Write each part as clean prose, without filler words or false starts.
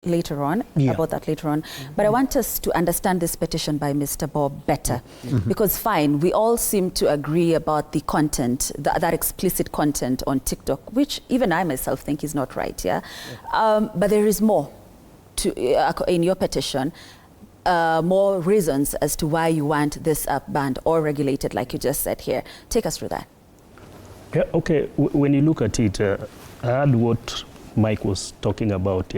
later on, about that later on. But I want us to understand this petition by Mr. Bob better. Because fine, we all seem to agree about the content, that explicit content on TikTok, which even I myself think is not right, but there is more to, in your petition, more reasons as to why you want this app banned or regulated, like you just said here. Take us through that. Yeah, okay, when you look at it, I heard what Mike was talking about,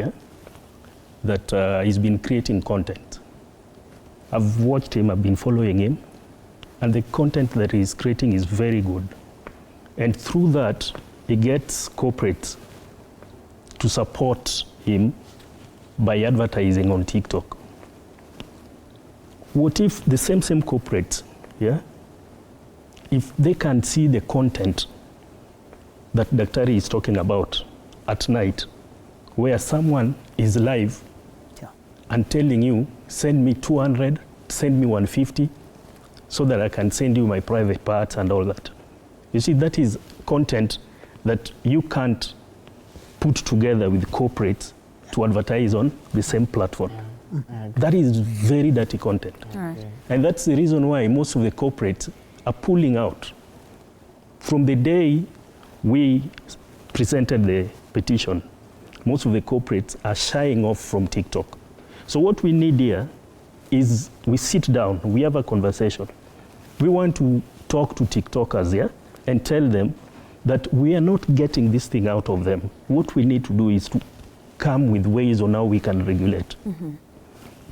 that he's been creating content. I've watched him, I've been following him, and the content that he's creating is very good. And through that, he gets corporates to support him by advertising on TikTok. What if the same corporate, if they can see the content that Daktari is talking about at night, where someone is live and telling you, send me 200, send me 150, so that I can send you my private parts and all that. You see, that is content that you can't put together with corporates to advertise on the same platform. That is very dirty content. And that's the reason why most of the corporates are pulling out. From the day we presented the petition, most of the corporates are shying off from TikTok. So what we need here is we sit down, we have a conversation. We want to talk to TikTokers and tell them that we are not getting this thing out of them. What we need to do is to come with ways on how we can regulate.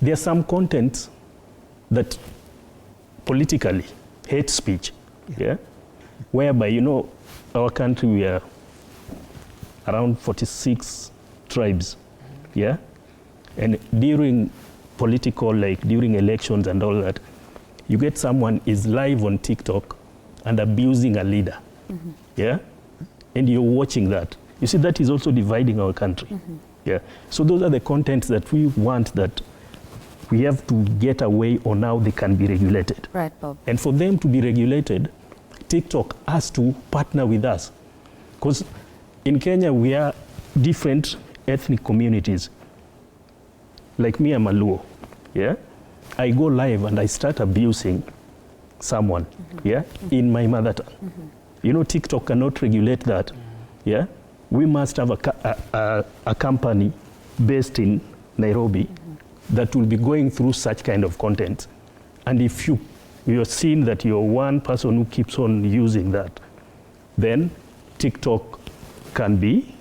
There are some content that politically, hate speech, whereby, you know, our country, we are around 46 tribes, and during political, like during elections and all that, you get someone is live on TikTok and abusing a leader, and you're watching that. You see, that is also dividing our country. So those are the contents that we want, that we have to get away on how they can be regulated. Right, Bob. And for them to be regulated, TikTok has to partner with us. Because in Kenya, we are different ethnic communities. Like me, I'm a Luo, I go live and I start abusing someone, in my mother tongue. You know, TikTok cannot regulate that, We must have a company based in Nairobi that will be going through such kind of content. And if you're seeing that you're one person who keeps on using that, then TikTok can be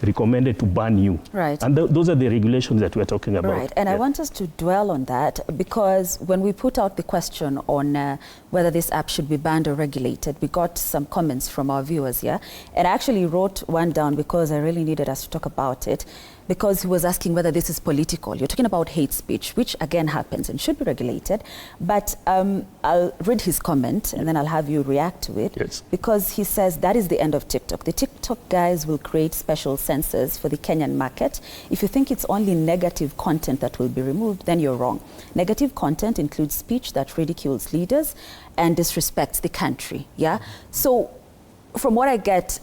recommended to ban you. Right. And those are the regulations that we're talking about. Right, and I want us to dwell on that, because when we put out the question on whether this app should be banned or regulated, we got some comments from our viewers, and I actually wrote one down because I really needed us to talk about it, because he was asking whether this is political. You're talking about hate speech, which again happens and should be regulated, but I'll read his comment and then I'll have you react to it, because he says that is the end of TikTok. The TikTok guys will create special censors for the Kenyan market. If you think it's only negative content that will be removed, then you're wrong. Negative content includes speech that ridicules leaders and disrespects the country, So from what I get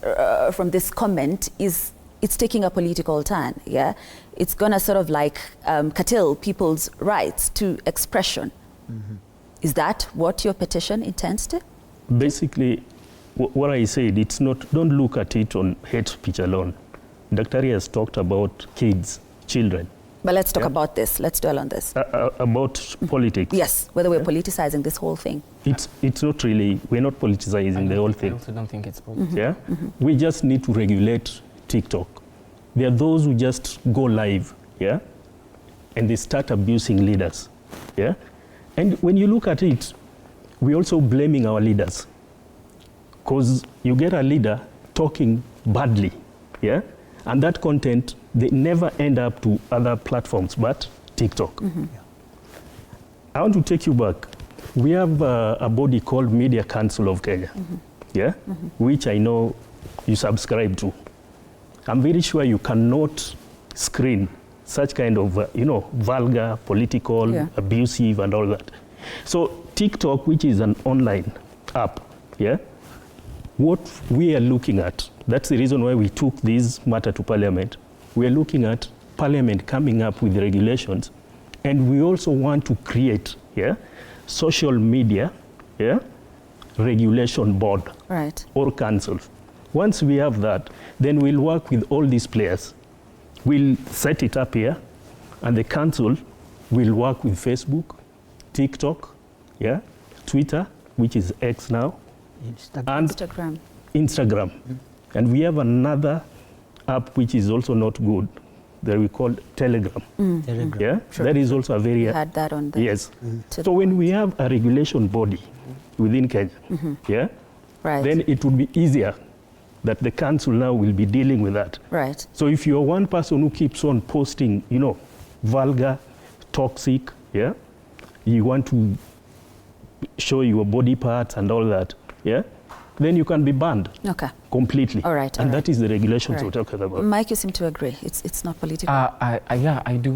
from this comment is it's taking a political turn, It's gonna sort of like curtail people's rights to expression. Is that what your petition intends to? Basically, what I said, it's not, don't look at it on hate speech alone. Daktari has talked about kids, children. But let's talk about this. Let's dwell on this. About politics. Yes, whether we're politicizing this whole thing. It's not really, we're not politicizing the whole thing. I also don't think it's political. We just need to regulate TikTok. There are those who just go live, and they start abusing leaders, And when you look at it, we're also blaming our leaders, because you get a leader talking badly, and that content, they never end up to other platforms but TikTok. I want to take you back. We have a body called Media Council of Kenya, which I know you subscribe to. I'm very sure you cannot screen such kind of, vulgar, political, abusive, and all that. So TikTok, which is an online app, what we are looking at, that's the reason why we took this matter to Parliament. We are looking at Parliament coming up with regulations, and we also want to create social media regulation board or council. Once we have that, then we'll work with all these players. We'll set it up here, and the council will work with Facebook, TikTok, Twitter, which is X now, and Instagram. And we have another app which is also not good, that we call Telegram. Telegram. Sure. That is also a very... had that on the... Yes. So when we have a regulation body within Kenya, then it would be easier that the council now will be dealing with that. Right. So if you're one person who keeps on posting, vulgar, toxic, you want to show your body parts and all that, then you can be banned completely. All right. And that is the regulations we're talking about. Mike, you seem to agree. It's not political. Yeah, I do.